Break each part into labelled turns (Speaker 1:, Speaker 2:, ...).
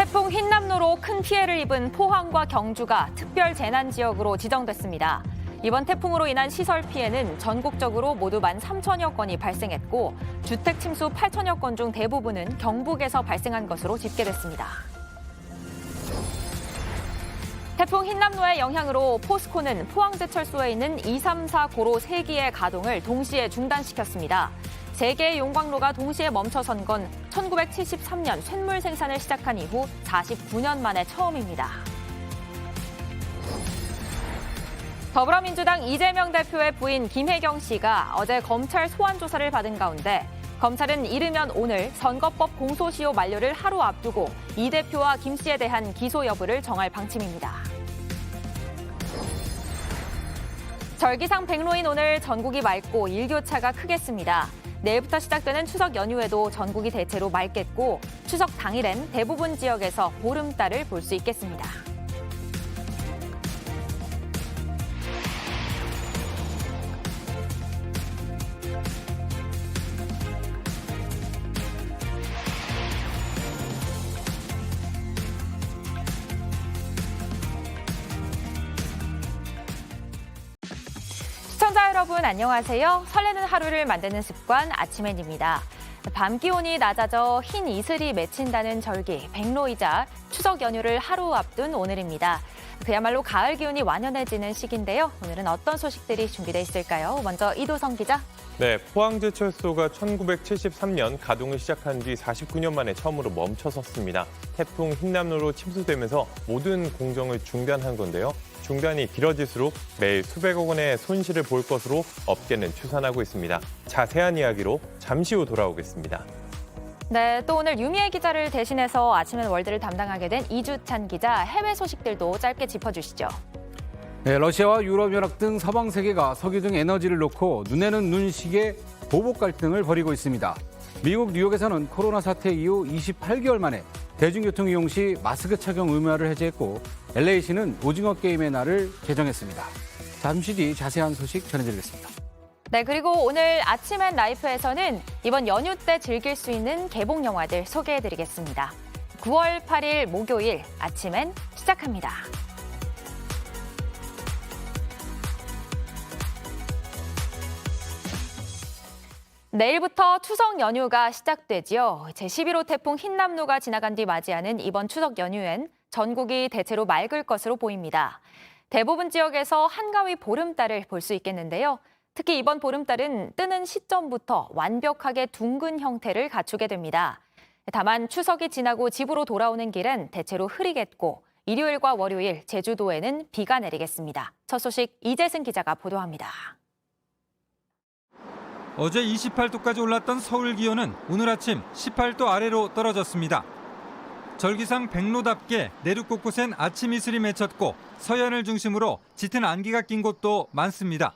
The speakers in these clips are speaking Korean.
Speaker 1: 태풍 흰남노로 큰 피해를 입은 포항과 경주가 특별 재난 지역으로 지정됐습니다. 이번 태풍으로 인한 시설 피해는 전국적으로 모두 13,000여 건이 발생했고 주택 침수 8,000여 건 중 대부분은 경북에서 발생한 것으로 집계됐습니다. 태풍 흰남노의 영향으로 포스코는 포항제철소에 있는 2, 3, 4 고로 3기의 가동을 동시에 중단시켰습니다. 3개의 용광로가 동시에 멈춰선 건 1973년 쇳물 생산을 시작한 이후 49년 만에 처음입니다. 더불어민주당 이재명 대표의 부인 김혜경 씨가 어제 검찰 소환 조사를 받은 가운데 검찰은 이르면 오늘 선거법 공소시효 만료를 하루 앞두고 이 대표와 김 씨에 대한 기소 여부를 정할 방침입니다. 절기상 백로인 오늘 전국이 맑고 일교차가 크겠습니다. 내일부터 시작되는 추석 연휴에도 전국이 대체로 맑겠고 추석 당일엔 대부분 지역에서 보름달을 볼 수 있겠습니다. 시청자 여러분 안녕하세요. 설레는 하루를 만드는 습관 아침엔입니다. 밤 기온이 낮아져 흰 이슬이 맺힌다는 절기, 백로이자 추석 연휴를 하루 앞둔 오늘입니다. 그야말로 가을 기운이 완연해지는 시기인데요. 오늘은 어떤 소식들이 준비되어 있을까요? 먼저 이도성 기자.
Speaker 2: 네, 포항제철소가 1973년 가동을 시작한 뒤 49년 만에 처음으로 멈춰섰습니다. 태풍 흰남노로 침수되면서 모든 공정을 중단한 건데요. 중단이 길어질수록 매일 수백억 원의 손실을 볼 것으로 업계는 추산하고 있습니다. 자세한 이야기로 잠시 후 돌아오겠습니다.
Speaker 1: 네, 또 오늘 유미애 기자를 대신해서 아침엔 월드를 담당하게 된 이주찬 기자, 해외 소식들도 짧게 짚어주시죠.
Speaker 3: 네, 러시아와 유럽연합 등 서방 세계가 석유 등 에너지를 놓고 눈에는 눈식의 보복 갈등을 벌이고 있습니다. 미국 뉴욕에서는 코로나 사태 이후 28개월 만에 대중교통 이용 시 마스크 착용 의무화를 해제했고 LA시는 오징어 게임의 날을 개정했습니다. 잠시 뒤 자세한 소식 전해드리겠습니다.
Speaker 1: 네, 그리고 오늘 아침엔 라이프에서는 이번 연휴 때 즐길 수 있는 개봉 영화들 소개해드리겠습니다. 9월 8일 목요일 아침엔 시작합니다. 내일부터 추석 연휴가 시작되지요. 제11호 태풍 흰남노가 지나간 뒤 맞이하는 이번 추석 연휴엔 전국이 대체로 맑을 것으로 보입니다. 대부분 지역에서 한가위 보름달을 볼 수 있겠는데요. 특히 이번 보름달은 뜨는 시점부터 완벽하게 둥근 형태를 갖추게 됩니다. 다만 추석이 지나고 집으로 돌아오는 길은 대체로 흐리겠고 일요일과 월요일 제주도에는 비가 내리겠습니다. 첫 소식 이재승 기자가 보도합니다.
Speaker 4: 어제 28도까지 올랐던 서울 기온은 오늘 아침 18도 아래로 떨어졌습니다. 절기상 백로답게 내륙 곳곳엔 아침 이슬이 맺혔고 서해안을 중심으로 짙은 안개가 낀 곳도 많습니다.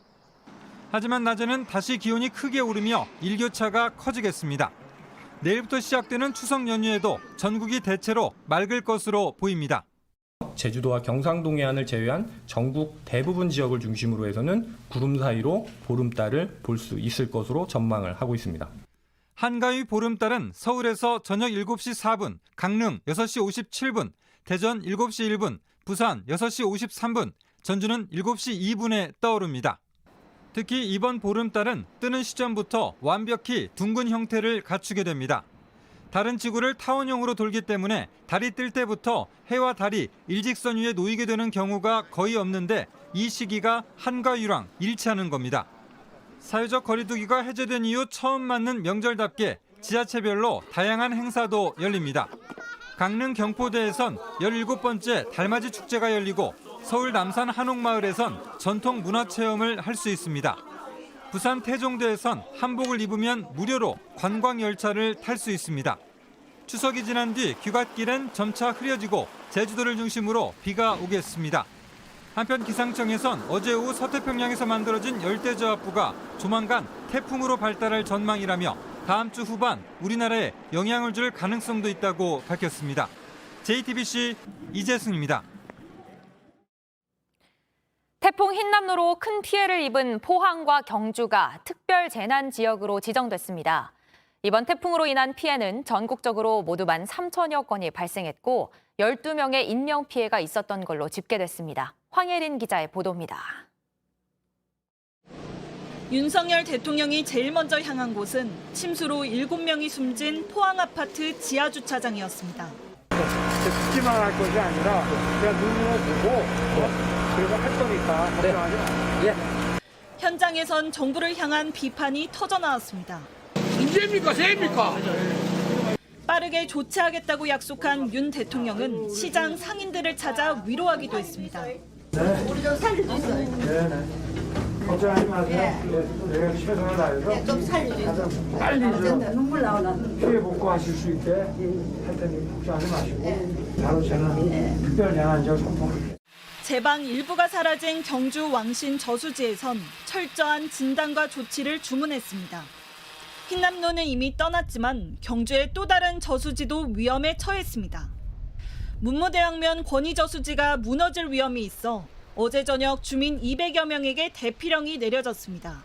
Speaker 4: 하지만 낮에는 다시 기온이 크게 오르며 일교차가 커지겠습니다. 내일부터 시작되는 추석 연휴에도 전국이 대체로 맑을 것으로 보입니다.
Speaker 5: 제주도와 경상도 해안을 제외한 전국 대부분 지역을 중심으로 해서는 구름 사이로 보름달을 볼 수 있을 것으로 전망을 하고 있습니다.
Speaker 4: 한가위 보름달은 서울에서 저녁 7시 4분, 강릉 6시 57분, 대전 7시 1분, 부산 6시 53분, 전주는 7시 2분에 떠오릅니다. 특히 이번 보름달은 뜨는 시점부터 완벽히 둥근 형태를 갖추게 됩니다. 다른 지구를 타원형으로 돌기 때문에 달이 뜰 때부터 해와 달이 일직선 위에 놓이게 되는 경우가 거의 없는데 이 시기가 한가위랑 일치하는 겁니다. 사회적 거리두기가 해제된 이후 처음 맞는 명절답게 지자체별로 다양한 행사도 열립니다. 강릉 경포대에선 17번째 달맞이 축제가 열리고 서울 남산 한옥마을에선 전통 문화체험을 할 수 있습니다. 부산 태종대에선 한복을 입으면 무료로 관광열차를 탈 수 있습니다. 추석이 지난 뒤 귀갓길엔 점차 흐려지고 제주도를 중심으로 비가 오겠습니다. 한편 기상청에선 어제 오후 서태평양에서 만들어진 열대저압부가 조만간 태풍으로 발달할 전망이라며 다음 주 후반 우리나라에 영향을 줄 가능성도 있다고 밝혔습니다. JTBC 이재승입니다.
Speaker 1: 태풍 흰남노로 큰 피해를 입은 포항과 경주가 특별 재난 지역으로 지정됐습니다. 이번 태풍으로 인한 피해는 전국적으로 모두 13,000여 건이 발생했고 12명의 인명피해가 있었던 걸로 집계됐습니다. 황예린 기자의 보도입니다.
Speaker 6: 윤석열 대통령이 제일 먼저 향한 곳은 침수로 7명이 숨진 포항 아파트 지하주차장이었습니다.
Speaker 7: 듣기만 할 것이 아니라 제가 눈으로 보고 그래서 할 거니까 걱정하지 마.
Speaker 6: 현장에선 정부를 향한 비판이 터져나왔습니다.
Speaker 7: 인재입니까? 새입니까?
Speaker 6: 빠르게 조치하겠다고 약속한 윤 대통령은 시장 상인들을 찾아 위로하기도 했습니다.
Speaker 7: 우리 좀 살려주세요. 네. 걱정하지 마세요. 내가 최선을 다해서 좀 살려주세요. 빨리 좀 눈물 나오는 피해 복구하실 수 있게 할 테니 걱정하지 마시고 바로 저는 특별 영안적 선포를.
Speaker 6: 제방 일부가 사라진 경주 왕신 저수지에선 철저한 진단과 조치를 주문했습니다. 흰남노는 이미 떠났지만 경주의 또 다른 저수지도 위험에 처했습니다. 문무대왕면 권위저수지가 무너질 위험이 있어 어제 저녁 주민 200여 명에게 대피령이 내려졌습니다.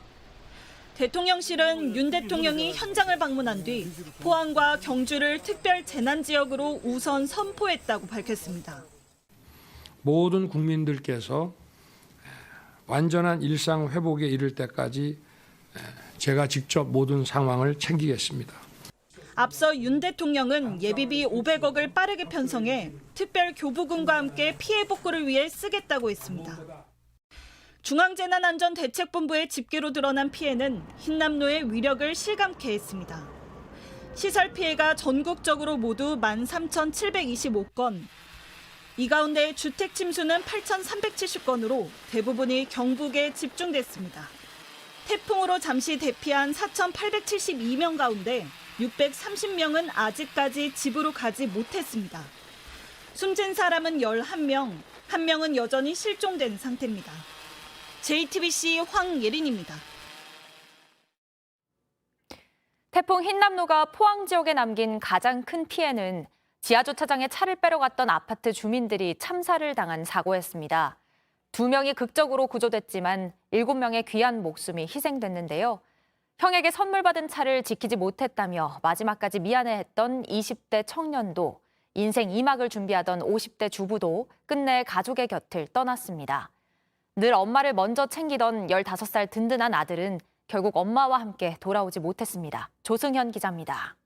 Speaker 6: 대통령실은 윤 대통령이 현장을 방문한 뒤 포항과 경주를 특별 재난지역으로 우선 선포했다고 밝혔습니다.
Speaker 8: 모든 국민들께서 완전한 일상 회복에 이를 때까지 제가 직접 모든 상황을 챙기겠습니다.
Speaker 6: 앞서 윤 대통령은 예비비 500억을 빠르게 편성해 특별 교부금과 함께 피해 복구를 위해 쓰겠다고 했습니다. 중앙재난안전대책본부의 집계로 드러난 피해는 흰남노의 위력을 실감케 했습니다. 시설 피해가 전국적으로 모두 13,725건, 이 가운데 주택 침수는 8,370건으로 대부분이 경북에 집중됐습니다. 태풍으로 잠시 대피한 4,872명 가운데 630명은 아직까지 집으로 가지 못했습니다. 숨진 사람은 11명, 1명은 여전히 실종된 상태입니다. JTBC 황예린입니다.
Speaker 1: 태풍 흰남노가 포항 지역에 남긴 가장 큰 피해는 지하주차장에 차를 빼러 갔던 아파트 주민들이 참사를 당한 사고였습니다. 2명이 극적으로 구조됐지만 7명의 귀한 목숨이 희생됐는데요. 형에게 선물 받은 차를 지키지 못했다며 마지막까지 미안해했던 20대 청년도, 인생 2막을 준비하던 50대 주부도 끝내 가족의 곁을 떠났습니다. 늘 엄마를 먼저 챙기던 15살 든든한 아들은 결국 엄마와 함께 돌아오지 못했습니다. 조승현 기자입니다.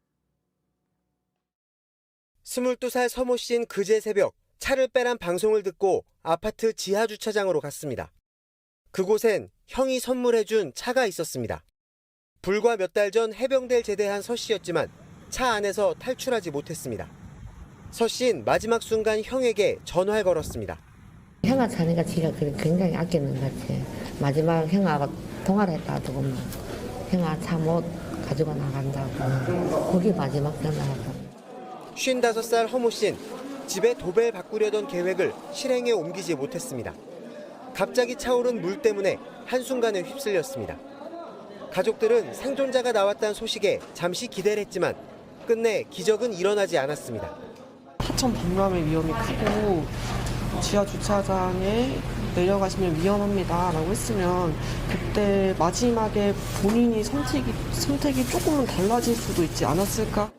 Speaker 9: 22살 서모 씨는 그제 새벽 차를 빼란 방송을 듣고 아파트 지하주차장으로 갔습니다. 그곳엔 형이 선물해준 차가 있었습니다. 불과 몇 달 전 해병대를 제대한 서 씨였지만 차 안에서 탈출하지 못했습니다. 서 씨는 마지막 순간 형에게 전화를 걸었습니다.
Speaker 10: 형아 자니까 지가 굉장히 아끼는 것 같아. 마지막 형아가 통화를 했다 하더구만. 형아 차 못 가지고 나간다고. 그게 마지막 전화였다.
Speaker 9: 55살 허모 씨는 집에 도배를 바꾸려던 계획을 실행에 옮기지 못했습니다. 갑자기 차오른 물 때문에 한순간에 휩쓸렸습니다. 가족들은 생존자가 나왔다는 소식에 잠시 기대를 했지만 끝내 기적은 일어나지 않았습니다.
Speaker 11: 하천 범람의 위험이 크고 지하 주차장에 내려가시면 위험합니다라고 했으면 그때 마지막에 본인이 선택이 조금은 달라질 수도 있지 않았을까?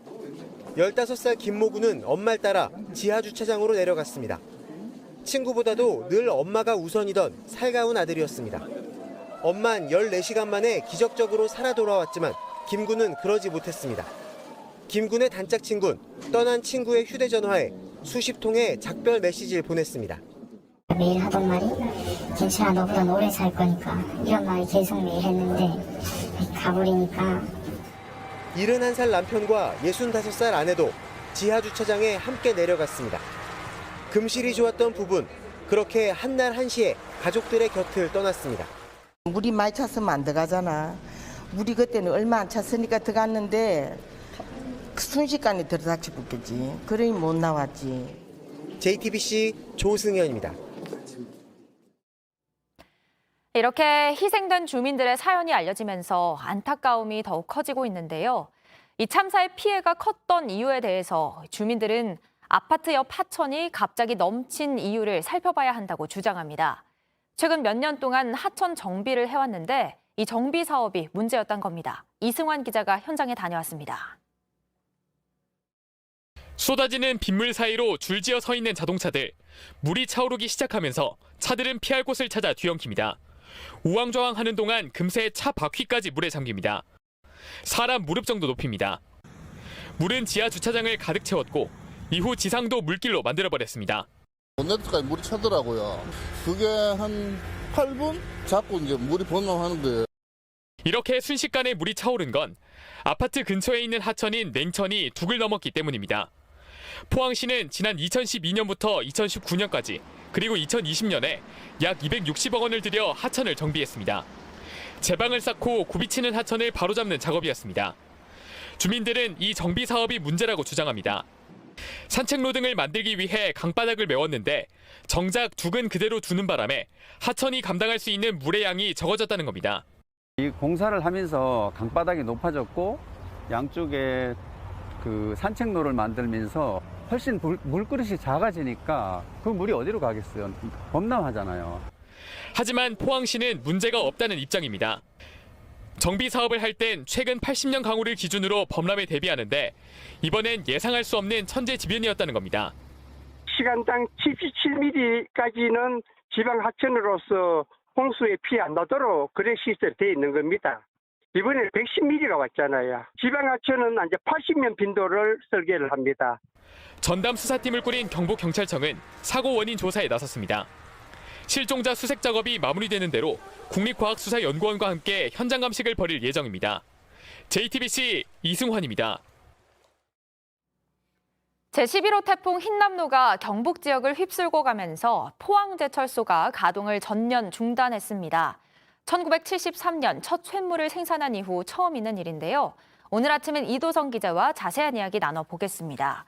Speaker 9: 15살 김모구는 엄마를 따라 지하주차장으로 내려갔습니다. 친구보다도 늘 엄마가 우선이던 살가운 아들이었습니다. 엄만 14시간 만에 기적적으로 살아 돌아왔지만 김군은 그러지 못했습니다. 김군의 단짝 친구는 떠난 친구의 휴대전화에 수십 통의 작별 메시지를 보냈습니다.
Speaker 12: 매일 하던 말이 괜찮아 너보다 오래 살 거니까 이런 말이 계속 매일 했는데 가버리니까
Speaker 9: 71살 남편과 65살 아내도 지하주차장에 함께 내려갔습니다. 금실이 좋았던 부부는 그렇게 한날 한시에 가족들의 곁을 떠났습니다.
Speaker 13: 물이 많이 찼으면 안 들어가잖아. 물이 그때는 얼마 안 찼으니까 들어갔는데 순식간에 들어닥치 붙겠지. 그러니 못 나왔지.
Speaker 9: JTBC 조승현입니다.
Speaker 1: 이렇게 희생된 주민들의 사연이 알려지면서 안타까움이 더욱 커지고 있는데요. 이 참사의 피해가 컸던 이유에 대해서 주민들은 아파트 옆 하천이 갑자기 넘친 이유를 살펴봐야 한다고 주장합니다. 최근 몇 년 동안 하천 정비를 해왔는데 이 정비 사업이 문제였던 겁니다. 이승환 기자가 현장에 다녀왔습니다.
Speaker 14: 쏟아지는 빗물 사이로 줄지어 서 있는 자동차들. 물이 차오르기 시작하면서 차들은 피할 곳을 찾아 뒤엉킵니다. 우왕좌왕하는 동안 금세 차 바퀴까지 물에 잠깁니다. 사람 무릎 정도 높이입니다. 물은 지하 주차장을 가득 채웠고 이후 지상도 물길로 만들어버렸습니다.
Speaker 15: 본네트까지 물이 차더라고요. 그게 한 8분 자꾸 이제 물이 번망하는 거예요.
Speaker 14: 이렇게 순식간에 물이 차오른 건 아파트 근처에 있는 하천인 냉천이 둑을 넘었기 때문입니다. 포항시는 지난 2012년부터 2019년까지 그리고 2020년에 약 260억 원을 들여 하천을 정비했습니다. 제방을 쌓고 굽이치는 하천을 바로잡는 작업이었습니다. 주민들은 이 정비 사업이 문제라고 주장합니다. 산책로 등을 만들기 위해 강바닥을 메웠는데 정작 둑은 그대로 두는 바람에 하천이 감당할 수 있는 물의 양이 적어졌다는 겁니다.
Speaker 16: 이 공사를 하면서 강바닥이 높아졌고 양쪽에 그 산책로를 만들면서 훨씬 물그릇이 작아지니까 그 물이 어디로 가겠어요? 범람하잖아요.
Speaker 14: 하지만 포항시는 문제가 없다는 입장입니다. 정비 사업을 할 땐 최근 80년 강우를 기준으로 범람에 대비하는데 이번엔 예상할 수 없는 천재지변이었다는 겁니다.
Speaker 7: 시간당 77mm까지는 지방 하천으로서 홍수에 피해 안 나도록 그런 시설이 되어 있는 겁니다. 이번에 110mm가 왔잖아요. 지방 하천은 이제 80년 빈도를 설계를 합니다.
Speaker 14: 전담 수사팀을 꾸린 경북경찰청은 사고 원인 조사에 나섰습니다. 실종자 수색 작업이 마무리되는 대로 국립과학수사연구원과 함께 현장 감식을 벌일 예정입니다. JTBC 이승환입니다.
Speaker 1: 제11호 태풍 흰남노가 경북 지역을 휩쓸고 가면서 포항제철소가 가동을 전면 중단했습니다. 1973년 첫 쇳물을 생산한 이후 처음 있는 일인데요. 오늘 아침엔 이도성 기자와 자세한 이야기 나눠보겠습니다.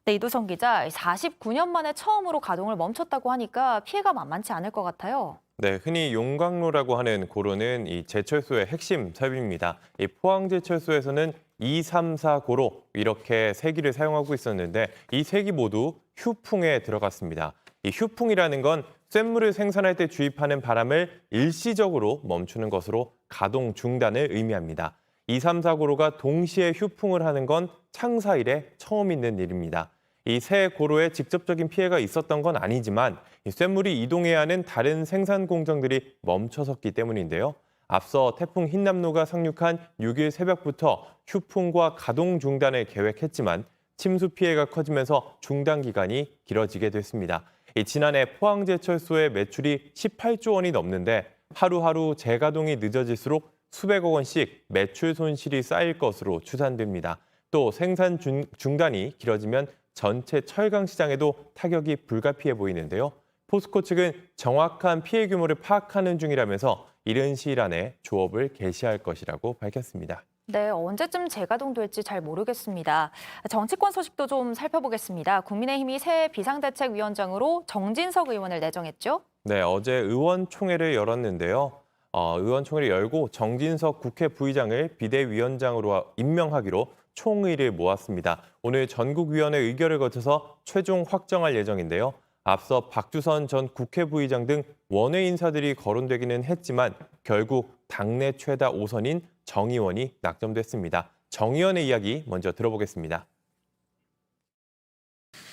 Speaker 1: 네, 이도성 기자, 49년 만에 처음으로 가동을 멈췄다고 하니까 피해가 만만치 않을 것 같아요.
Speaker 2: 네, 흔히 용광로라고 하는 고로는 이 제철소의 핵심 설비입니다. 이 포항제철소에서는 2, 3, 4 고로 이렇게 세 기를 사용하고 있었는데 이 세 기 모두 휴풍에 들어갔습니다. 이 휴풍이라는 건 쇳물을 생산할 때 주입하는 바람을 일시적으로 멈추는 것으로 가동 중단을 의미합니다. 2, 3, 4 고로가 동시에 휴풍을 하는 건 창사 이래 처음 있는 일입니다. 이 세 고로에 직접적인 피해가 있었던 건 아니지만 쇳물이 이동해야 하는 다른 생산 공정들이 멈춰섰기 때문인데요. 앞서 태풍 흰남노가 상륙한 6일 새벽부터 휴풍과 가동 중단을 계획했지만 침수 피해가 커지면서 중단 기간이 길어지게 됐습니다. 지난해 포항제철소의 매출이 18조 원이 넘는데 하루하루 재가동이 늦어질수록 수백억 원씩 매출 손실이 쌓일 것으로 추산됩니다. 또 생산 중단이 길어지면 전체 철강 시장에도 타격이 불가피해 보이는데요. 포스코 측은 정확한 피해 규모를 파악하는 중이라면서 이른 시일 안에 조업을 개시할 것이라고 밝혔습니다.
Speaker 1: 네, 언제쯤 재가동될지 잘 모르겠습니다. 정치권 소식도 좀 살펴보겠습니다. 국민의힘이 새 비상대책위원장으로 정진석 의원을 내정했죠?
Speaker 2: 네, 어제 의원총회를 열었는데요. 의원총회를 열고 정진석 국회 부의장을 비대위원장으로 임명하기로 총의를 모았습니다. 오늘 전국위원회 의결을 거쳐서 최종 확정할 예정인데요. 앞서 박주선 전 국회 부의장 등 원외 인사들이 거론되기는 했지만 결국 당내 최다 5선인 정 의원이 낙점됐습니다. 정 의원의 이야기 먼저 들어보겠습니다.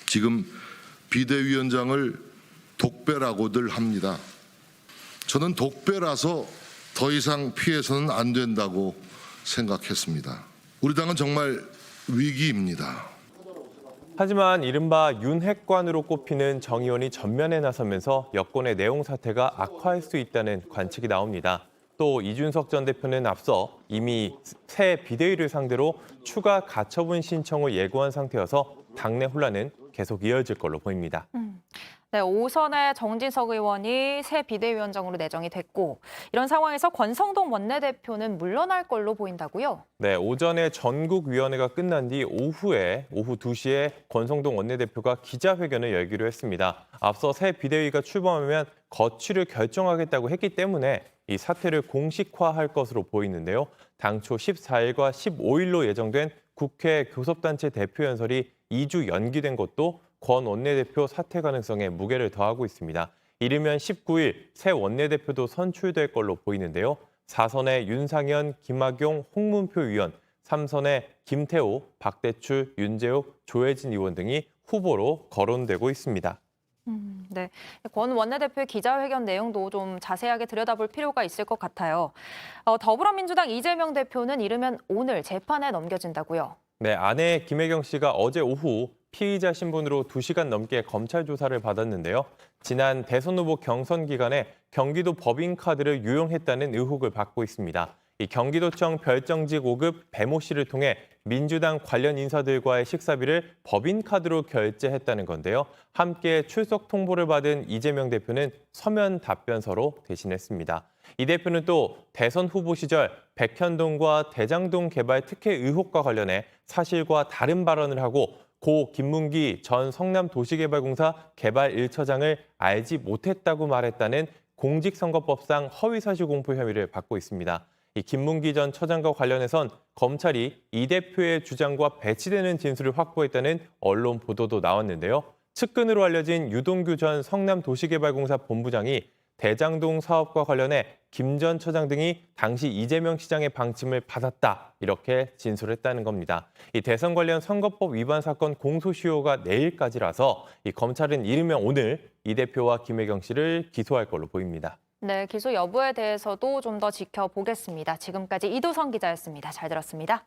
Speaker 17: 지금 비대위원장을 독배라고들 합니다. 저는 독배라서 더 이상 피해서는 안 된다고 생각했습니다. 우리 당은 정말 위기입니다.
Speaker 2: 하지만 이른바 윤핵관으로 꼽히는 정 의원이 전면에 나서면서 여권의 내용 사태가 악화할 수 있다는 관측이 나옵니다. 또 이준석 전 대표는 앞서 이미 새 비대위를 상대로 추가 가처분 신청을 예고한 상태여서 당내 혼란은 계속 이어질 걸로 보입니다.
Speaker 1: 네, 5선의 정진석 의원이 새 비대위원장으로 내정이 됐고 이런 상황에서 권성동 원내대표는 물러날 걸로 보인다고요?
Speaker 2: 네, 오전에 전국위원회가 끝난 뒤 오후 2시에 권성동 원내대표가 기자회견을 열기로 했습니다. 앞서 새 비대위가 출범하면 거취를 결정하겠다고 했기 때문에 이 사태를 공식화할 것으로 보이는데요. 당초 14일과 15일로 예정된 국회 교섭단체 대표 연설이 2주 연기된 것도 권 원내대표 사퇴 가능성에 무게를 더하고 있습니다. 이르면 19일 새 원내대표도 선출될 걸로 보이는데요. 4선의 윤상현, 김학용, 홍문표 의원, 3선의 김태호, 박대출, 윤재욱, 조혜진 의원 등이 후보로 거론되고 있습니다.
Speaker 1: 네, 권 원내대표의 기자회견 내용도 좀 자세하게 들여다볼 필요가 있을 것 같아요. 더불어민주당 이재명 대표는 이르면 오늘 재판에 넘겨진다고요.
Speaker 2: 네, 아내 김혜경 씨가 어제 오후 피의자 신분으로 2시간 넘게 검찰 조사를 받았는데요. 지난 대선 후보 경선 기간에 경기도 법인카드를 유용했다는 의혹을 받고 있습니다. 이 경기도청 별정직 5급 배모 씨를 통해 민주당 관련 인사들과의 식사비를 법인카드로 결제했다는 건데요. 함께 출석 통보를 받은 이재명 대표는 서면 답변서로 대신했습니다. 이 대표는 또 대선 후보 시절 백현동과 대장동 개발 특혜 의혹과 관련해 사실과 다른 발언을 하고 고 김문기 전 성남도시개발공사 개발 1처장을 알지 못했다고 말했다는 공직선거법상 허위사실 공표 혐의를 받고 있습니다. 이 김문기 전 처장과 관련해선 검찰이 이 대표의 주장과 배치되는 진술을 확보했다는 언론 보도도 나왔는데요. 측근으로 알려진 유동규 전 성남도시개발공사 본부장이 대장동 사업과 관련해 김 전 처장 등이 당시 이재명 시장의 방침을 받았다, 이렇게 진술했다는 겁니다. 이 대선 관련 선거법 위반 사건 공소시효가 내일까지라서 이 검찰은 이르면 오늘 이 대표와 김혜경 씨를 기소할 걸로 보입니다.
Speaker 1: 네, 기소 여부에 대해서도 좀 더 지켜보겠습니다. 지금까지 이도성 기자였습니다. 잘 들었습니다.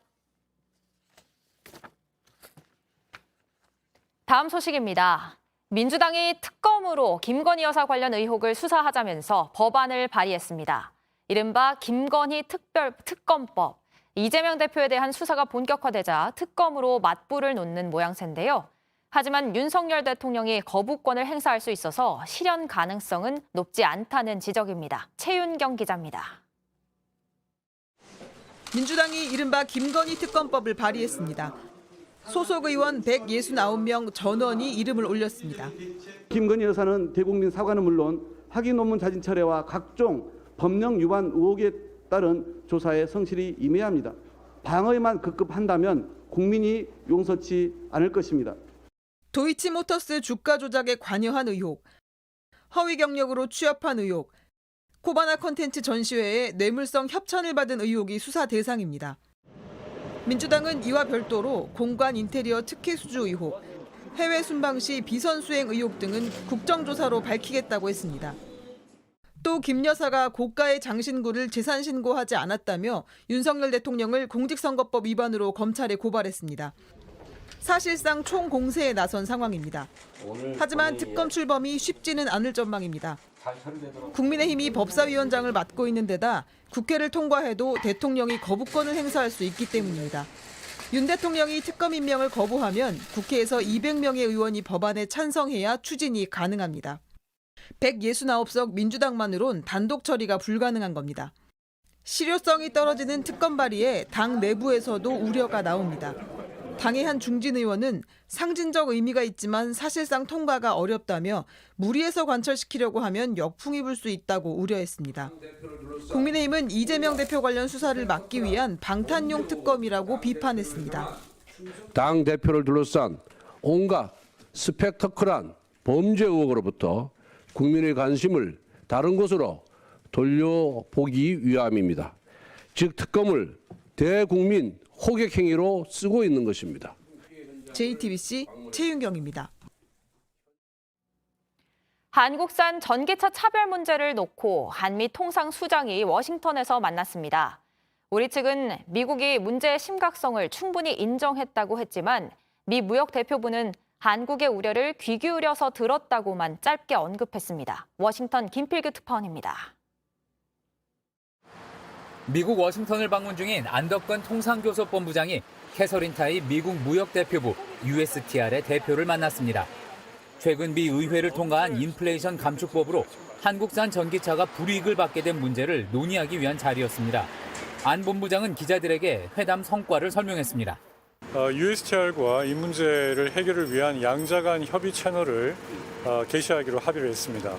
Speaker 1: 다음 소식입니다. 민주당이 특검으로 김건희 여사 관련 의혹을 수사하자면서 법안을 발의했습니다. 이른바 김건희 특검법. 이재명 대표에 대한 수사가 본격화되자 특검으로 맞불을 놓는 모양새인데요. 하지만 윤석열 대통령이 거부권을 행사할 수 있어서 실현 가능성은 높지 않다는 지적입니다. 최윤경 기자입니다.
Speaker 18: 민주당이 이른바 김건희 특검법을 발의했습니다. 소속 의원 169명 전원이 이름을 올렸습니다.
Speaker 19: 김건희 여사는 대국민 사과는 물론 학위 논문 자진 철회와 각종 법령 위반 의혹에 따른 조사에 성실히 임해야 합니다. 방어에만 급급한다면 국민이 용서치 않을 것입니다.
Speaker 18: 도이치모터스 주가 조작에 관여한 의혹, 허위 경력으로 취업한 의혹, 코바나 콘텐츠 전시회에 뇌물성 협찬을 받은 의혹이 수사 대상입니다. 민주당은 이와 별도로 공관 인테리어 특혜 수주 의혹, 해외 순방 시 비선 수행 의혹 등은 국정조사로 밝히겠다고 했습니다. 또 김 여사가 고가의 장신구를 재산 신고하지 않았다며 윤석열 대통령을 공직선거법 위반으로 검찰에 고발했습니다. 사실상 총공세에 나선 상황입니다. 하지만 특검 출범이 쉽지는 않을 전망입니다. 국민의힘이 법사위원장을 맡고 있는 데다 국회를 통과해도 대통령이 거부권을 행사할 수 있기 때문입니다. 윤 대통령이 특검 임명을 거부하면 국회에서 200명의 의원이 법안에 찬성해야 추진이 가능합니다. 169석 민주당만으론 단독 처리가 불가능한 겁니다. 실효성이 떨어지는 특검 발의에 당 내부에서도 우려가 나옵니다. 당의 한 중진 의원은 상징적 의미가 있지만 사실상 통과가 어렵다며 무리해서 관철시키려고 하면 역풍이 불 수 있다고 우려했습니다. 국민의힘은 이재명 대표 관련 수사를 막기 위한 방탄용 특검이라고 비판했습니다.
Speaker 20: 당 대표를 둘러싼 온갖 스펙터클한 범죄 의혹으로부터 국민의 관심을 다른 곳으로 돌려보기 위함입니다. 즉 특검을 대국민 호객 행위로 쓰고 있는 것입니다.
Speaker 18: JTBC 최윤경입니다.
Speaker 1: 한국산 전기차 차별 문제를 놓고 한미 통상수장이 워싱턴에서 만났습니다. 우리 측은 미국이 문제의 심각성을 충분히 인정했다고 했지만 미 무역대표부는 한국의 우려를 귀 기울여서 들었다고만 짧게 언급했습니다. 워싱턴 김필규 특파원입니다.
Speaker 21: 미국 워싱턴을 방문 중인 안덕근 통상교섭본부장이 캐서린 타이 미국 무역대표부 USTR의 대표를 만났습니다. 최근 미 의회를 통과한 인플레이션 감축법으로 한국산 전기차가 불이익을 받게 된 문제를 논의하기 위한 자리였습니다. 안 본부장은 기자들에게 회담 성과를 설명했습니다.
Speaker 22: USTR과 이 문제를 해결을 위한 양자 간 협의 채널을 개시하기로 합의를 했습니다.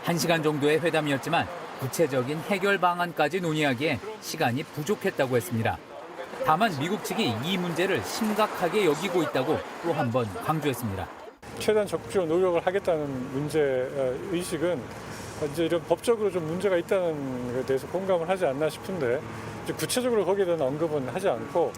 Speaker 21: 1시간 정도의 회담이었지만 구체적인 해결 방안까지 논의하기에 시간이 부족했다고 했습니다. 다만 미국 측이 이 문제를 심각하게 여기고 있다고 또 한 번 강조했습니다.
Speaker 22: 최대한 적극적으로 노력을 하겠다는 문제 의식은 이제 이런 법적으로 좀 문제가 있다는 것에 대해서 공감을 하지 않나 싶은데 이제 구체적으로 거기에 대한 언급은 하지 않고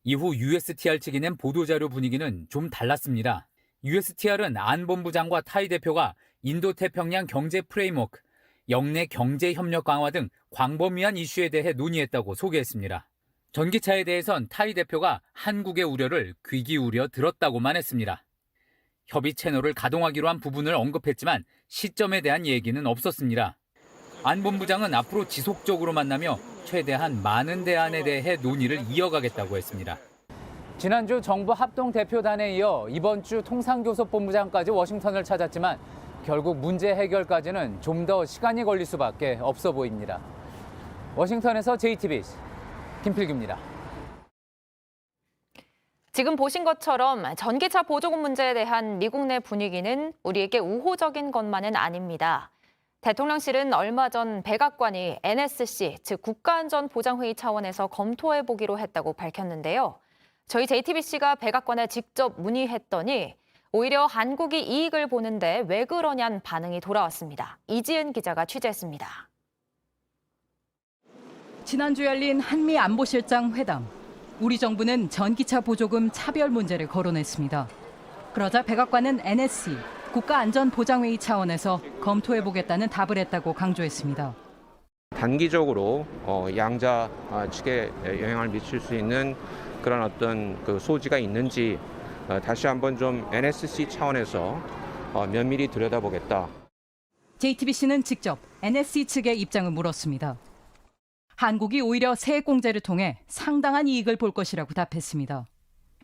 Speaker 21: 이후 USTR 측이 낸 보도자료 분위기는 좀 달랐습니다. USTR은 안 본부장과 타이 대표가 인도태평양 경제 프레임워크, 영내 경제 협력 강화 등 광범위한 이슈에 대해 논의했다고 소개했습니다. 전기차에 대해선 타이 대표가 한국의 우려를 귀 기울여 들었다고만 했습니다. 협의 채널을 가동하기로 한 부분을 언급했지만 시점에 대한 얘기는 없었습니다. 안 본부장은 앞으로 지속적으로 만나며 최대한 많은 대안에 대해 논의를 이어가겠다고 했습니다. 지난주 정부 합동대표단에 이어 이번 주 통상교섭본부장까지 워싱턴을 찾았지만 결국 문제 해결까지는 좀 더 시간이 걸릴 수밖에 없어 보입니다. 워싱턴에서 JTBC 김필규입니다.
Speaker 1: 지금 보신 것처럼 전기차 보조금 문제에 대한 미국 내 분위기는 우리에게 우호적인 것만은 아닙니다. 대통령실은 얼마 전 백악관이 NSC, 즉 국가안전보장회의 차원에서 검토해보기로 했다고 밝혔는데요. 저희 JTBC가 백악관에 직접 문의했더니 오히려 한국이 이익을 보는데 왜 그러냐는 반응이 돌아왔습니다. 이지은 기자가 취재했습니다.
Speaker 3: 지난주 열린 한미안보실장 회담. 우리 정부는 전기차 보조금 차별 문제를 거론했습니다. 그러자 백악관은 NSC, 국가안전보장회의 차원에서 검토해보겠다는 답을 했다고 강조했습니다.
Speaker 5: 단기적으로 양자 측에 영향을 미칠 수 있는 그런 어떤 그 소지가 있는지 다시 한번 좀 NSC 차원에서 면밀히 들여다보겠다.
Speaker 3: JTBC는 직접 NSC 측의 입장을 물었습니다. 한국이 오히려 세액 공제를 통해 상당한 이익을 볼 것이라고 답했습니다.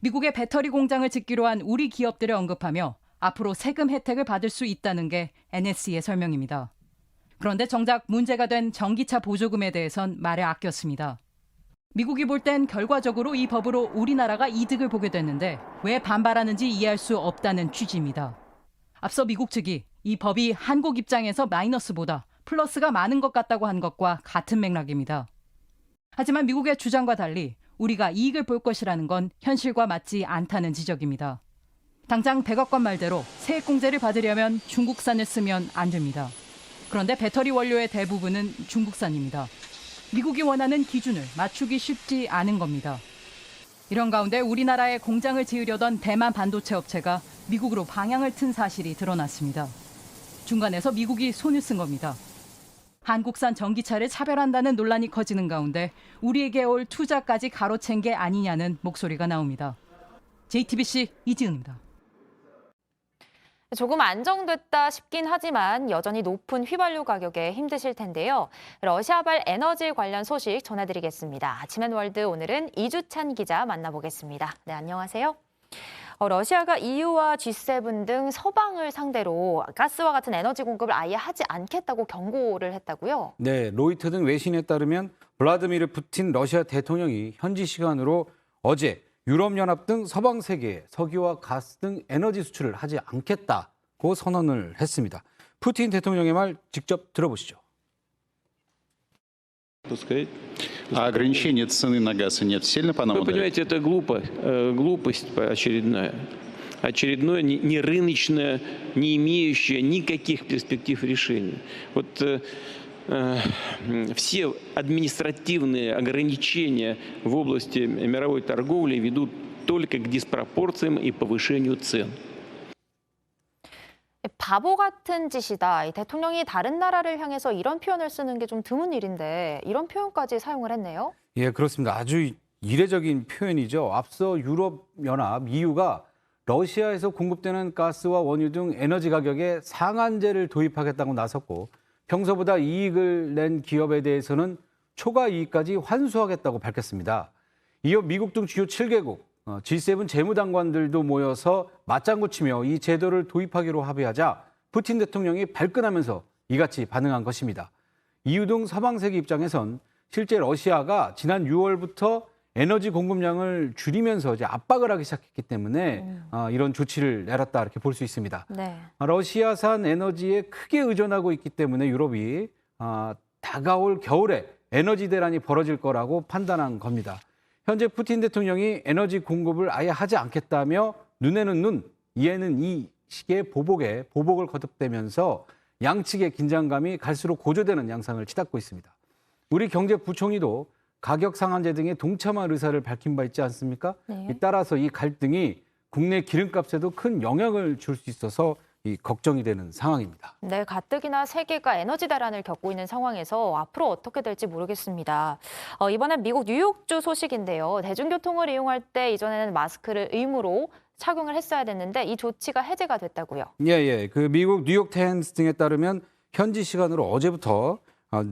Speaker 3: 미국의 배터리 공장을 짓기로 한 우리 기업들을 언급하며 앞으로 세금 혜택을 받을 수 있다는 게 NSC의 설명입니다. 그런데 정작 문제가 된 전기차 보조금에 대해선 말을 아꼈습니다. 미국이 볼 땐 결과적으로 이 법으로 우리나라가 이득을 보게 됐는데 왜 반발하는지 이해할 수 없다는 취지입니다. 앞서 미국 측이 이 법이 한국 입장에서 마이너스보다 플러스가 많은 것 같다고 한 것과 같은 맥락입니다. 하지만 미국의 주장과 달리 우리가 이익을 볼 것이라는 건 현실과 맞지 않다는 지적입니다. 당장 백악관 말대로 세액 공제를 받으려면 중국산을 쓰면 안 됩니다. 그런데 배터리 원료의 대부분은 중국산입니다. 미국이 원하는 기준을 맞추기 쉽지 않은 겁니다. 이런 가운데 우리나라에 공장을 지으려던 대만 반도체 업체가 미국으로 방향을 튼 사실이 드러났습니다. 중간에서 미국이 손을 쓴 겁니다. 한국산 전기차를 차별한다는 논란이 커지는 가운데 우리에게 올 투자까지 가로챈 게 아니냐는 목소리가 나옵니다. JTBC 이지은입니다.
Speaker 1: 조금 안정됐다 싶긴 하지만 여전히 높은 휘발유 가격에 힘드실 텐데요. 러시아발 에너지 관련 소식 전해드리겠습니다. 지멘월드 오늘은 이주찬 기자 만나보겠습니다. 네, 안녕하세요. 러시아가 EU와 G7 등 서방을 상대로 가스와 같은 에너지 공급을 아예 하지 않겠다고 경고를 했다고요?
Speaker 23: 네, 로이터 등 외신에 따르면 블라디미르 푸틴 러시아 대통령이 현지 시간으로 어제 유럽연합 등 서방 세계에 석유와 가스 등 에너지 수출을 하지 않겠다고 선언을 했습니다. 푸틴 대통령의 말 직접 들어보시죠.
Speaker 24: Ограничение цены на газ и нефть сильно по нам ударит?
Speaker 25: Вы понимаете, это глупость очередная. Очередное нерыночное, не имеющее никаких перспектив решения. Вот все административные ограничения в области мировой торговли ведут только к диспропорциям и повышению цен.
Speaker 1: 바보 같은 짓이다. 이 대통령이 다른 나라를 향해서 이런 표현을 쓰는 게 좀 드문 일인데 이런 표현까지 사용을 했네요.
Speaker 23: 예, 그렇습니다. 아주 이례적인 표현이죠. 앞서 유럽연합 EU가 러시아에서 공급되는 가스와 원유 등 에너지 가격에 상한제를 도입하겠다고 나섰고 평소보다 이익을 낸 기업에 대해서는 초과 이익까지 환수하겠다고 밝혔습니다. 이어 미국 등 주요 7개국, G7 재무장관들도 모여서 맞장구 치며 이 제도를 도입하기로 합의하자 푸틴 대통령이 발끈하면서 이같이 반응한 것입니다. EU 등 서방 세계 입장에선 실제 러시아가 지난 6월부터 에너지 공급량을 줄이면서 이제 압박을 하기 시작했기 때문에 이런 조치를 내렸다 이렇게 볼 수 있습니다.
Speaker 1: 네.
Speaker 23: 러시아산 에너지에 크게 의존하고 있기 때문에 유럽이 다가올 겨울에 에너지 대란이 벌어질 거라고 판단한 겁니다. 현재 푸틴 대통령이 에너지 공급을 아예 하지 않겠다며 눈에는 눈, 이에는 이 식의 보복을 거듭대면서 양측의 긴장감이 갈수록 고조되는 양상을 치닫고 있습니다. 우리 경제부총리도 가격 상한제 등에 동참할 의사를 밝힌 바 있지 않습니까?
Speaker 1: 네.
Speaker 23: 따라서 이 갈등이 국내 기름값에도 큰 영향을 줄 수 있어서 걱정이 되는 상황입니다.
Speaker 1: 네, 가뜩이나 세계가 에너지 대란을 겪고 있는 상황에서 앞으로 어떻게 될지 모르겠습니다. 이번엔 미국 뉴욕주 소식인데요. 대중교통을 이용할 때 이전에는 마스크를 의무로 착용을 했어야 됐는데 이 조치가 해제가 됐다고요.
Speaker 23: 예. 그 미국 뉴욕 타임스 등에 따르면 현지 시간으로 어제부터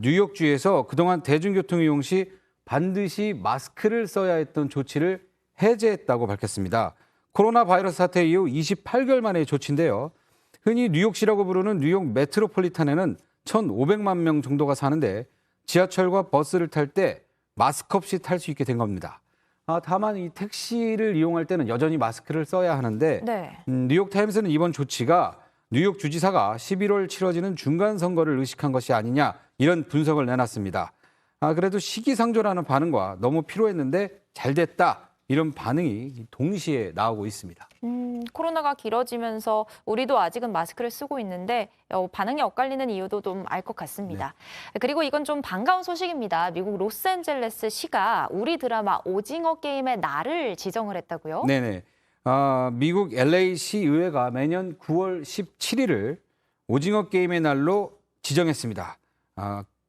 Speaker 23: 뉴욕주에서 그동안 대중교통 이용 시 반드시 마스크를 써야 했던 조치를 해제했다고 밝혔습니다. 코로나 바이러스 사태 이후 28개월 만의 조치인데요. 흔히 뉴욕시라고 부르는 뉴욕 메트로폴리탄에는 1,500만 명 정도가 사는데 지하철과 버스를 탈 때 마스크 없이 탈 수 있게 된 겁니다. 다만 이 택시를 이용할 때는 여전히 마스크를 써야 하는데
Speaker 1: 네.
Speaker 23: 뉴욕타임스는 이번 조치가 뉴욕 주지사가 11월 치러지는 중간선거를 의식한 것이 아니냐 이런 분석을 내놨습니다. 그래도 시기상조라는 반응과 너무 필요했는데 잘 됐다 이런 반응이 동시에 나오고 있습니다.
Speaker 1: 코로나가 길어지면서 우리도 아직은 마스크를 쓰고 있는데 반응이 엇갈리는 이유도 좀 알 것 같습니다. 네. 그리고 이건 좀 반가운 소식입니다. 미국 로스앤젤레스 시가 우리 드라마 오징어 게임의 날을 지정을 했다고요?
Speaker 23: 네네. 미국 LA시 의회가 매년 9월 17일을 오징어 게임의 날로 지정했습니다.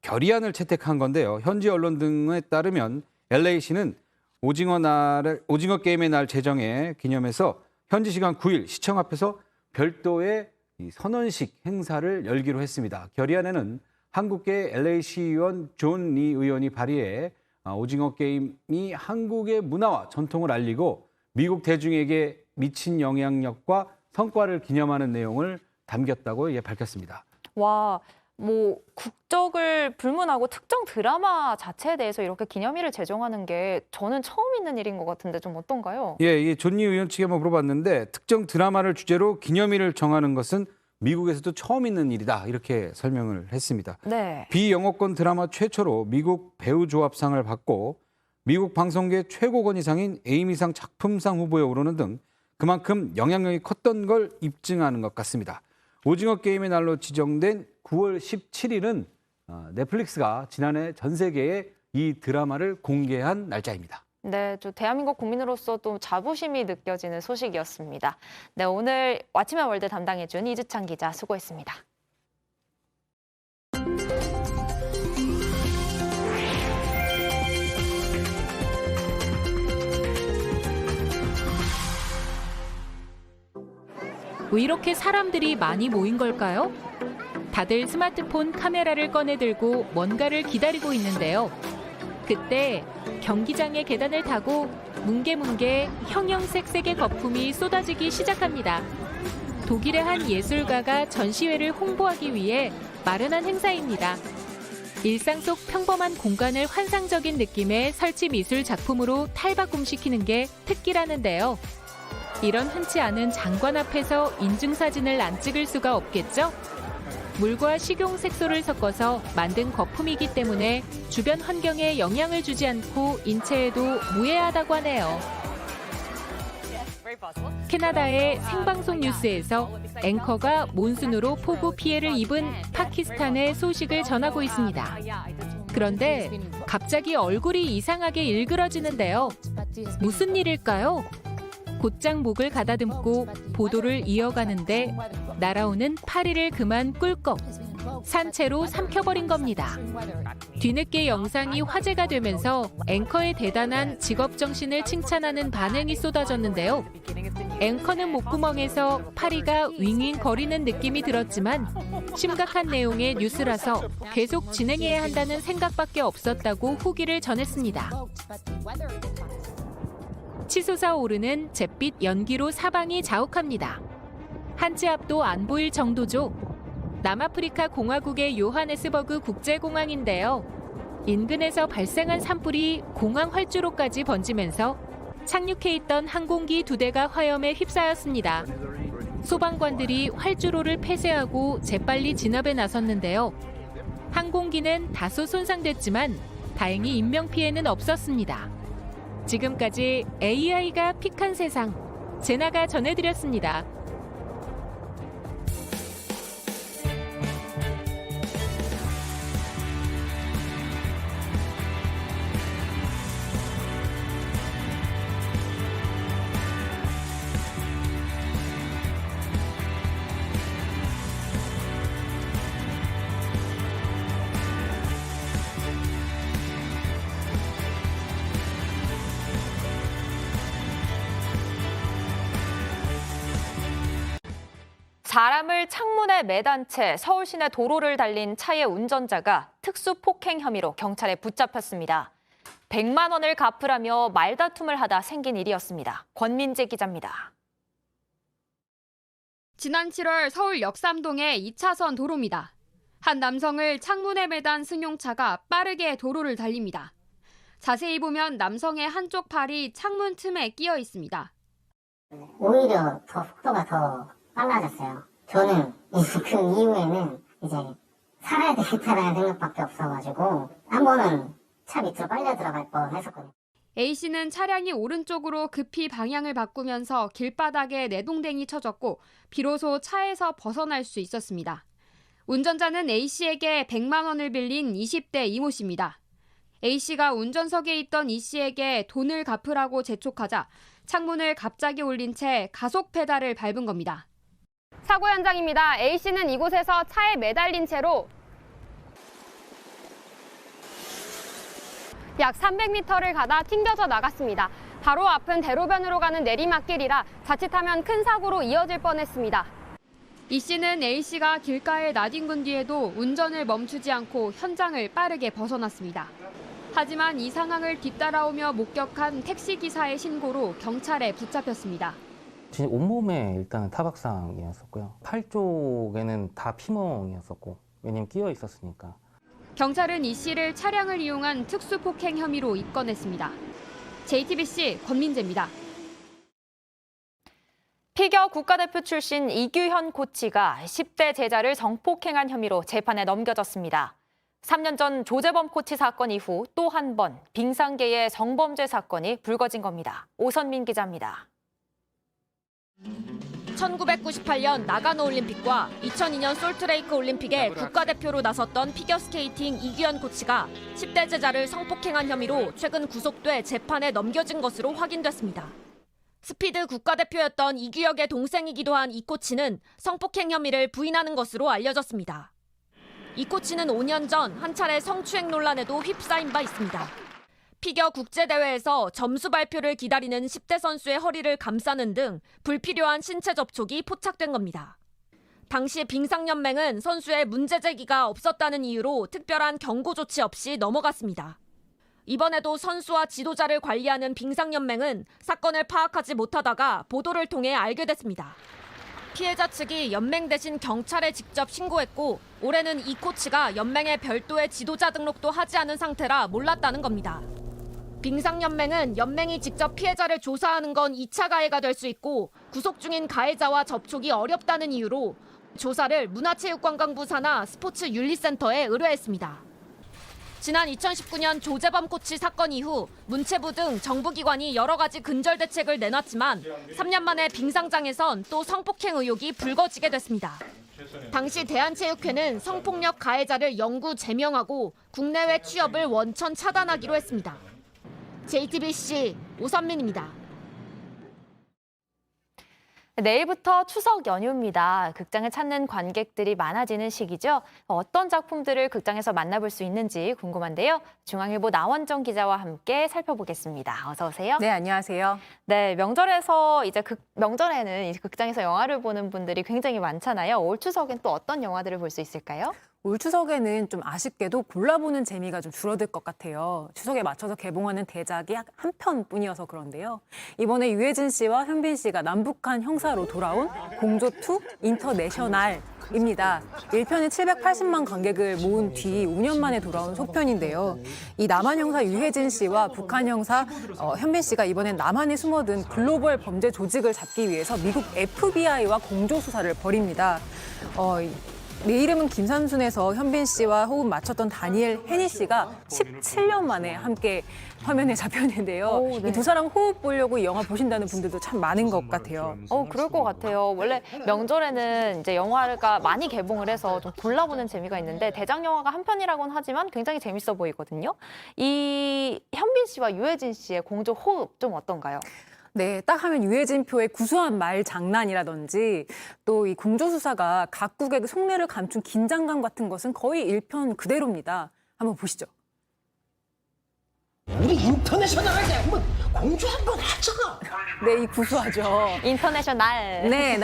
Speaker 23: 결의안을 채택한 건데요. 현지 언론 등에 따르면 LA시는 오징어 게임의 날 제정에 기념해서 현지 시간 9일 시청 앞에서 별도의 선언식 행사를 열기로 했습니다. 결의안에는 한국계 LA시 의원 존 리 의원이 발의해 오징어 게임이 한국의 문화와 전통을 알리고 미국 대중에게 미친 영향력과 성과를 기념하는 내용을 담겼다고 밝혔습니다.
Speaker 1: 와, 국적을 불문하고 특정 드라마 자체에 대해서 이렇게 기념일을 제정하는 게 저는 처음 있는 일인 것 같은데 좀 어떤가요?
Speaker 23: 예, 존 리 의원 측에 한번 물어봤는데 특정 드라마를 주제로 기념일을 정하는 것은 미국에서도 처음 있는 일이다 이렇게 설명을 했습니다.
Speaker 1: 네.
Speaker 23: 비영어권 드라마 최초로 미국 배우조합상을 받고 미국 방송계 최고 권위상인 에이미상 작품상 후보에 오르는 등 그만큼 영향력이 컸던 걸 입증하는 것 같습니다. 오징어 게임의 날로 지정된 9월 17일은 넷플릭스가 지난해 전 세계에 이 드라마를 공개한 날짜입니다.
Speaker 1: 네, 대한민국 국민으로서 또 자부심이 느껴지는 소식이었습니다. 네, 오늘 왓츠맨 월드 담당해준 이주찬 기자 수고했습니다.
Speaker 4: 왜 이렇게 사람들이 많이 모인 걸까요? 다들 스마트폰 카메라를 꺼내들고 뭔가를 기다리고 있는데요. 그때 경기장의 계단을 타고 뭉게뭉게 형형색색의 거품이 쏟아지기 시작합니다. 독일의 한 예술가가 전시회를 홍보하기 위해 마련한 행사입니다. 일상 속 평범한 공간을 환상적인 느낌의 설치 미술 작품으로 탈바꿈시키는 게 특기라는데요. 이런 흔치 않은 장관 앞에서 인증사진을 안 찍을 수가 없겠죠? 물과 식용 색소를 섞어서 만든 거품이기 때문에 주변 환경에 영향을 주지 않고 인체에도 무해하다고 하네요. 캐나다의 생방송 뉴스에서 앵커가 몬순으로 폭우 피해를 입은 파키스탄의 소식을 전하고 있습니다. 그런데 갑자기 얼굴이 이상하게 일그러지는데요. 무슨 일일까요? 곧장 목을 가다듬고 보도를 이어가는데 날아오는 파리를 그만 꿀꺽 산채로 삼켜버린 겁니다. 뒤늦게 영상이 화제가 되면서 앵커의 대단한 직업정신을 칭찬하는 반응이 쏟아졌는데요. 앵커는 목구멍에서 파리가 윙윙거리는 느낌이 들었지만 심각한 내용의 뉴스라서 계속 진행해야 한다는 생각밖에 없었다고 후기를 전했습니다. 치솟아 오르는 잿빛 연기로 사방이 자욱합니다. 한 치 앞도 안 보일 정도죠. 남아프리카 공화국의 요하네스버그 국제공항인데요. 인근에서 발생한 산불이 공항 활주로까지 번지면서 착륙해 있던 항공기 2대가 화염에 휩싸였습니다. 소방관들이 활주로를 폐쇄하고 재빨리 진압에 나섰는데요. 항공기는 다소 손상됐지만 다행히 인명피해는 없었습니다. 지금까지 AI가 픽한 세상, 제나가 전해드렸습니다.
Speaker 1: 사람을 창문에 매단 채 서울 시내 도로를 달린 차의 운전자가 특수폭행 혐의로 경찰에 붙잡혔습니다. 100만 원을 갚으라며 말다툼을 하다 생긴 일이었습니다. 권민재 기자입니다.
Speaker 6: 지난 7월 서울 역삼동의 2차선 도로입니다. 한 남성을 창문에 매단 승용차가 빠르게 도로를 달립니다. 자세히 보면 남성의 한쪽 팔이 창문 틈에 끼어 있습니다.
Speaker 8: 오히려 더 속도가 더 빨라졌어요. 저는 그 이후에는 이제 살아야 되겠다라는 생각밖에 없어가지고 한 번은 차 밑으로 빨려 들어갈 뻔 했었거든요.
Speaker 6: A씨는 차량이 오른쪽으로 급히 방향을 바꾸면서 길바닥에 내동댕이 쳐졌고 비로소 차에서 벗어날 수 있었습니다. 운전자는 A씨에게 100만 원을 빌린 20대 이모 씨입니다. A씨가 운전석에 있던 E씨에게 돈을 갚으라고 재촉하자 창문을 갑자기 올린 채 가속 페달을 밟은 겁니다.
Speaker 10: 사고 현장입니다. A씨는 이곳에서 차에 매달린 채로 약 300m를 가다 튕겨져 나갔습니다. 바로 앞은 대로변으로 가는 내리막길이라 자칫하면 큰 사고로 이어질 뻔했습니다.
Speaker 6: E씨는 A씨가 길가에 나뒹군 뒤에도 운전을 멈추지 않고 현장을 빠르게 벗어났습니다. 하지만 이 상황을 뒤따라오며 목격한 택시기사의 신고로 경찰에 붙잡혔습니다.
Speaker 11: 온몸에 일단은 타박상이었었고요. 팔 쪽에는 다 피멍이었었고, 왜냐면 끼어 있었으니까.
Speaker 6: 경찰은 E씨를 차량을 이용한 특수폭행 혐의로 입건했습니다. JTBC 권민재입니다.
Speaker 1: 피겨 국가대표 출신 이규현 코치가 10대 제자를 성폭행한 혐의로 재판에 넘겨졌습니다. 3년 전 조재범 코치 사건 이후 또 한 번 빙상계의 성범죄 사건이 불거진 겁니다. 오선민 기자입니다.
Speaker 12: 1998년 나가노 올림픽과 2002년 솔트레이크 올림픽에 국가대표로 나섰던 피겨스케이팅 이규현 코치가 10대 제자를 성폭행한 혐의로 최근 구속돼 재판에 넘겨진 것으로 확인됐습니다. 스피드 국가대표였던 이규혁의 동생이기도 한 이 코치는 성폭행 혐의를 부인하는 것으로 알려졌습니다. 이 코치는 5년 전 한 차례 성추행 논란에도 휩싸인 바 있습니다. 피겨 국제대회에서 점수 발표를 기다리는 10대 선수의 허리를 감싸는 등 불필요한 신체 접촉이 포착된 겁니다. 당시 빙상연맹은 선수의 문제 제기가 없었다는 이유로 특별한 경고 조치 없이 넘어갔습니다. 이번에도 선수와 지도자를 관리하는 빙상연맹은 사건을 파악하지 못하다가 보도를 통해 알게 됐습니다. 피해자 측이 연맹 대신 경찰에 직접 신고했고 올해는 이 코치가 연맹에 별도의 지도자 등록도 하지 않은 상태라 몰랐다는 겁니다. 빙상연맹은 연맹이 직접 피해자를 조사하는 건 2차 가해가 될 수 있고 구속 중인 가해자와 접촉이 어렵다는 이유로 조사를 문화체육관광부 산하 스포츠윤리센터에 의뢰했습니다. 지난 2019년 조재범 코치 사건 이후 문체부 등 정부기관이 여러 가지 근절 대책을 내놨지만 3년 만에 빙상장에선 또 성폭행 의혹이 불거지게 됐습니다. 당시 대한체육회는 성폭력 가해자를 영구 제명하고 국내외 취업을 원천 차단하기로 했습니다. JTBC 오선민입니다.
Speaker 1: 내일부터 추석 연휴입니다. 극장을 찾는 관객들이 많아지는 시기죠. 어떤 작품들을 극장에서 만나볼 수 있는지 궁금한데요. 중앙일보 나원정 기자와 함께 살펴보겠습니다. 어서 오세요.
Speaker 26: 네, 안녕하세요.
Speaker 1: 네, 명절에는 극장에서 영화를 보는 분들이 굉장히 많잖아요. 올 추석엔 또 어떤 영화들을 볼 수 있을까요?
Speaker 26: 올 추석에는 좀 아쉽게도 골라보는 재미가 좀 줄어들 것 같아요. 추석에 맞춰서 개봉하는 대작이 한 편뿐이어서 그런데요. 이번에 유해진 씨와 현빈 씨가 남북한 형사로 돌아온 공조2 인터내셔널입니다. 1편에 780만 관객을 모은 뒤 5년 만에 돌아온 속편인데요. 이 남한 형사 유해진 씨와 북한 형사 현빈 씨가 이번엔 남한에 숨어든 글로벌 범죄 조직을 잡기 위해서 미국 FBI와 공조 수사를 벌입니다. 내 이름은 김삼순에서 현빈 씨와 호흡 맞췄던 다니엘 헤니 씨가 17년 만에 함께 화면에 잡혔는데요.
Speaker 1: 네.
Speaker 26: 이 두 사람 호흡 보려고 이 영화 보신다는 분들도 참 많은 것 같아요.
Speaker 1: 그럴 것 같아요. 원래 명절에는 이제 영화가 많이 개봉을 해서 좀 골라보는 재미가 있는데 대작 영화가 한 편이라고는 하지만 굉장히 재밌어 보이거든요. 이 현빈 씨와 유해진 씨의 공조 호흡 좀 어떤가요?
Speaker 26: 네, 딱 하면 유해진표의 구수한 말 장난이라든지 또 이 공조수사가 각국의 속내를 감춘 긴장감 같은 것은 거의 1편 그대로입니다. 한번 보시죠.
Speaker 7: 우리 인터내셔널하게 한번 공주 한번 하자.
Speaker 26: 네, 이 구수하죠.
Speaker 1: 인터내셔널.
Speaker 26: 네,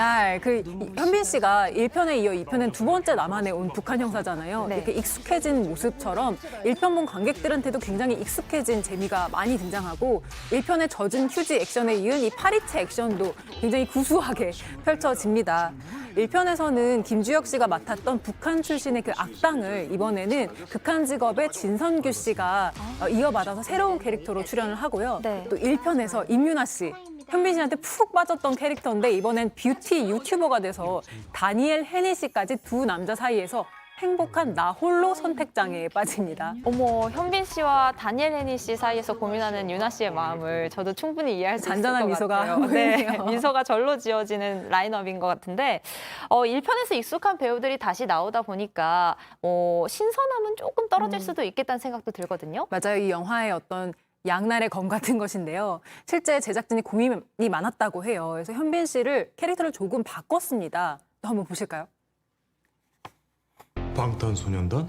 Speaker 26: 현빈 씨가 1편에 이어 2편은 두 번째 남한에 온 북한 형사잖아요.
Speaker 1: 네.
Speaker 26: 이렇게 익숙해진 모습처럼 1편 본 관객들한테도 굉장히 익숙해진 재미가 많이 등장하고 1편의 젖은 휴지 액션에 이은 이 파리채 액션도 굉장히 구수하게 펼쳐집니다. 1편에서는 김주혁 씨가 맡았던 북한 출신의 그 악당을 이번에는 극한 직업의 진선규 씨가 이어받아서 새로운 캐릭터로 출연을 하고요.
Speaker 1: 네.
Speaker 26: 또 1편에서 임윤아 씨, 현빈 씨한테 푹 빠졌던 캐릭터인데 이번엔 뷰티 유튜버가 돼서 다니엘 헤니 씨까지 두 남자 사이에서 행복한 나 홀로 선택장애에 빠집니다.
Speaker 1: 어머, 현빈 씨와 다니엘 헤니 씨 사이에서 고민하는 유나 씨의 마음을 저도 충분히 이해할 수 있을 것
Speaker 26: 잔잔한 미소가
Speaker 1: 같아요. 네,
Speaker 26: 보이네요.
Speaker 1: 미소가 절로 지어지는 라인업인 것 같은데 1편에서 익숙한 배우들이 다시 나오다 보니까 신선함은 조금 떨어질 수도 있겠다는 생각도 들거든요.
Speaker 26: 맞아요. 이 영화의 어떤 양날의 검 같은 것인데요. 실제 제작진이 고민이 많았다고 해요. 그래서 현빈 씨를 캐릭터를 조금 바꿨습니다. 또 한번 보실까요?
Speaker 9: 방탄소년단?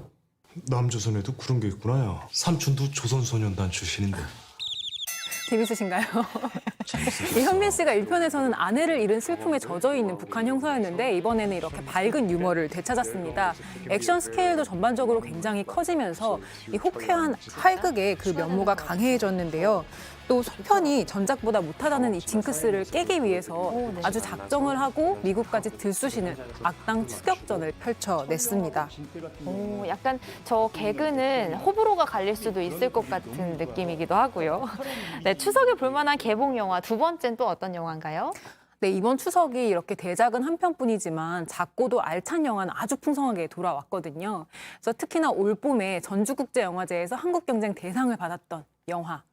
Speaker 9: 남조선에도 그런 게 있구나. 야. 삼촌도 조선소년단 출신인데.
Speaker 26: 재밌으신가요? 이 현빈 씨가 1편에서는 아내를 잃은 슬픔에 젖어 있는 북한 형사였는데 이번에는 이렇게 밝은 유머를 되찾았습니다. 액션 스케일도 전반적으로 굉장히 커지면서 이 호쾌한 활극의 그 면모가 강해졌는데요. 또 속편이 전작보다 못하다는 이 징크스를 깨기 위해서 아주 작정을 하고 미국까지 들쑤시는 악당 추격전을 펼쳐냈습니다.
Speaker 1: 약간 저 개그는 호불호가 갈릴 수도 있을 것 같은 느낌이기도 하고요. 네, 추석에 볼만한 개봉 영화 두 번째는 또 어떤 영화인가요?
Speaker 26: 네, 이번 추석이 이렇게 대작은 한 편뿐이지만 작고도 알찬 영화는 아주 풍성하게 돌아왔거든요. 그래서 특히나 올 봄에 전주국제영화제에서 한국 경쟁 대상을 받았던 영화.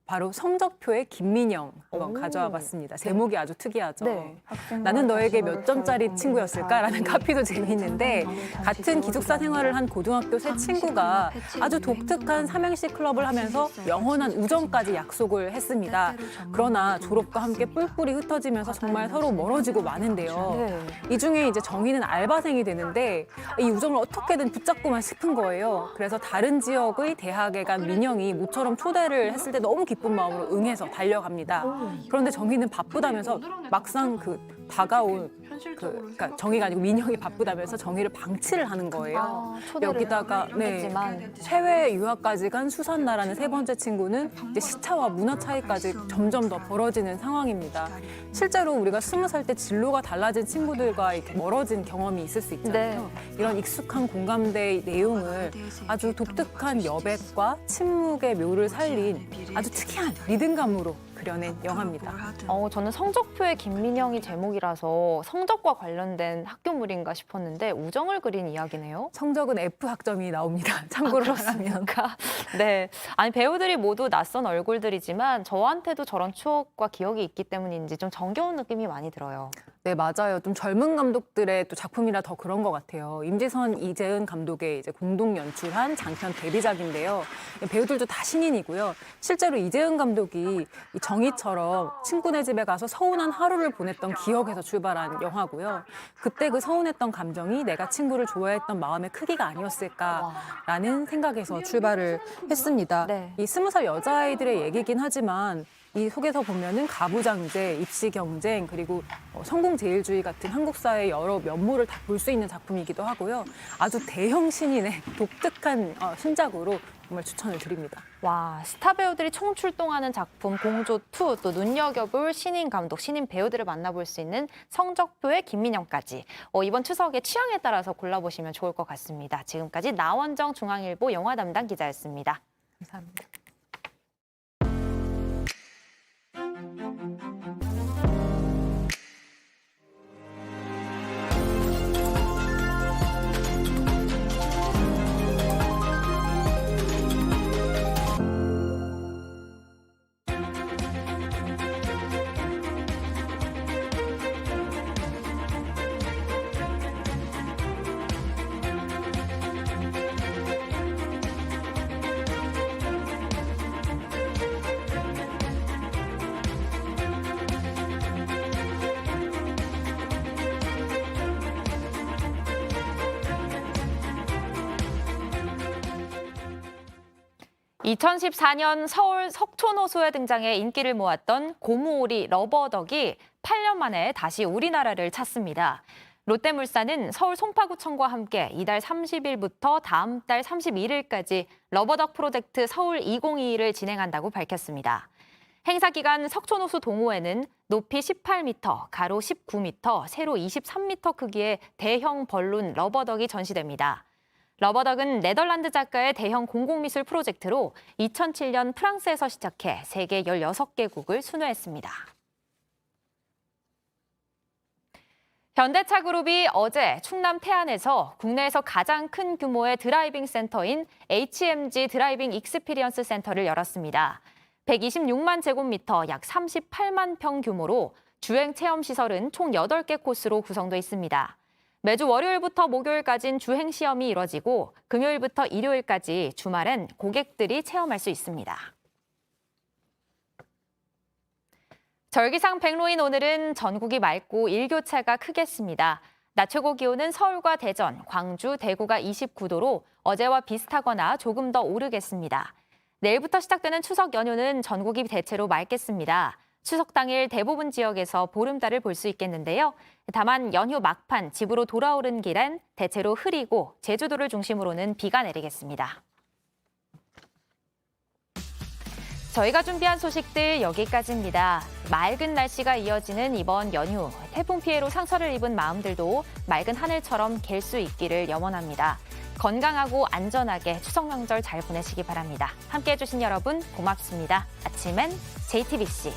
Speaker 26: 바로 성적표의 김민영 한번 가져와 봤습니다. 제목이 아주 특이하죠.
Speaker 1: 네.
Speaker 26: 나는 너에게 몇 점짜리 친구였을까라는 카피도 재미있는데 같은 기숙사 생활을 한 고등학교 세 친구가 아주 독특한 삼행시 클럽을 하면서 영원한 우정까지 약속을 했습니다. 그러나 졸업과 함께 뿔뿔이 흩어지면서 정말 서로 멀어지고 마는데요. 이 중에 이제 정희는 알바생이 되는데 이 우정을 어떻게든 붙잡고만 싶은 거예요. 그래서 다른 지역의 대학에 간 민영이 모처럼 초대를 했을 때 너무 기쁜 마음으로 응해서 달려갑니다. 그런데 정희는 바쁘다면서 막상 다가온 그러니까 정희가 아니고 민영이 바쁘다면서 정희를 방치를 하는 거예요. 여기다가 해외 유학까지 간 수산나라는 세 번째 친구는 이제 시차와 문화 차이까지 점점 더 벌어지는 상황입니다. 실제로 우리가 20살 때 진로가 달라진 친구들과 이렇게 멀어진 경험이 있을 수 있잖아요. 이런 익숙한 공감대의 내용을 아주 독특한 여백과 침묵의 묘를 살린 아주 특이한 리듬감으로 그려낸 영화입니다.
Speaker 1: 저는 성적표의 김민영이 제목이라서 성적과 관련된 학교물인가 싶었는데 우정을 그린 이야기네요.
Speaker 26: 성적은 F 학점이 나옵니다. 참고로 하면.
Speaker 1: 네, 아니 배우들이 모두 낯선 얼굴들이지만 저한테도 저런 추억과 기억이 있기 때문인지 좀 정겨운 느낌이 많이 들어요.
Speaker 26: 네, 맞아요. 좀 젊은 감독들의 또 작품이라 더 그런 것 같아요. 임지선, 이재은 감독의 이제 공동 연출한 장편 데뷔작인데요. 배우들도 다 신인이고요. 실제로 이재은 감독이 정희처럼 친구네 집에 가서 서운한 하루를 보냈던 기억에서 출발한 영화고요. 그때 그 서운했던 감정이 내가 친구를 좋아했던 마음의 크기가 아니었을까라는 생각에서 출발을 했습니다. 이 20살 여자아이들의 얘기긴 하지만 이 속에서 보면은 가부장제, 입시 경쟁, 그리고 성공제일주의 같은 한국 사회의 여러 면모를 다 볼 수 있는 작품이기도 하고요. 아주 대형 신인의 독특한 신작으로 정말 추천을 드립니다.
Speaker 1: 와, 스타 배우들이 총출동하는 작품 공조2, 또 눈여겨볼 신인 감독, 신인 배우들을 만나볼 수 있는 성적표의 김민영까지 이번 추석의 취향에 따라서 골라보시면 좋을 것 같습니다. 지금까지 나원정 중앙일보 영화 담당 기자였습니다.
Speaker 26: 감사합니다.
Speaker 1: 2014년 서울 석촌호수에 등장해 인기를 모았던 고무오리 러버덕이 8년 만에 다시 우리나라를 찾습니다. 롯데물산은 서울 송파구청과 함께 이달 30일부터 다음 달 31일까지 러버덕 프로젝트 서울 2022를 진행한다고 밝혔습니다. 행사 기간 석촌호수 동호회는 높이 18m, 가로 19m, 세로 23m 크기의 대형 벌룬 러버덕이 전시됩니다. 러버덕은 네덜란드 작가의 대형 공공미술 프로젝트로 2007년 프랑스에서 시작해 세계 16개국을 순회했습니다. 현대차 그룹이 어제 충남 태안에서 국내에서 가장 큰 규모의 드라이빙 센터인 HMG 드라이빙 익스피리언스 센터를 열었습니다. 126만 제곱미터, 약 38만 평 규모로 주행 체험 시설은 총 8개 코스로 구성돼 있습니다. 매주 월요일부터 목요일까지는 주행 시험이 이뤄지고 금요일부터 일요일까지 주말엔 고객들이 체험할 수 있습니다. 절기상 백로인 오늘은 전국이 맑고 일교차가 크겠습니다. 낮 최고 기온은 서울과 대전, 광주, 대구가 29도로 어제와 비슷하거나 조금 더 오르겠습니다. 내일부터 시작되는 추석 연휴는 전국이 대체로 맑겠습니다. 추석 당일 대부분 지역에서 보름달을 볼 수 있겠는데요. 다만 연휴 막판 집으로 돌아오는 길엔 대체로 흐리고 제주도를 중심으로는 비가 내리겠습니다. 저희가 준비한 소식들 여기까지입니다. 맑은 날씨가 이어지는 이번 연휴, 태풍 피해로 상처를 입은 마음들도 맑은 하늘처럼 갤 수 있기를 염원합니다. 건강하고 안전하게 추석 명절 잘 보내시기 바랍니다. 함께해 주신 여러분 고맙습니다. 아침엔 JTBC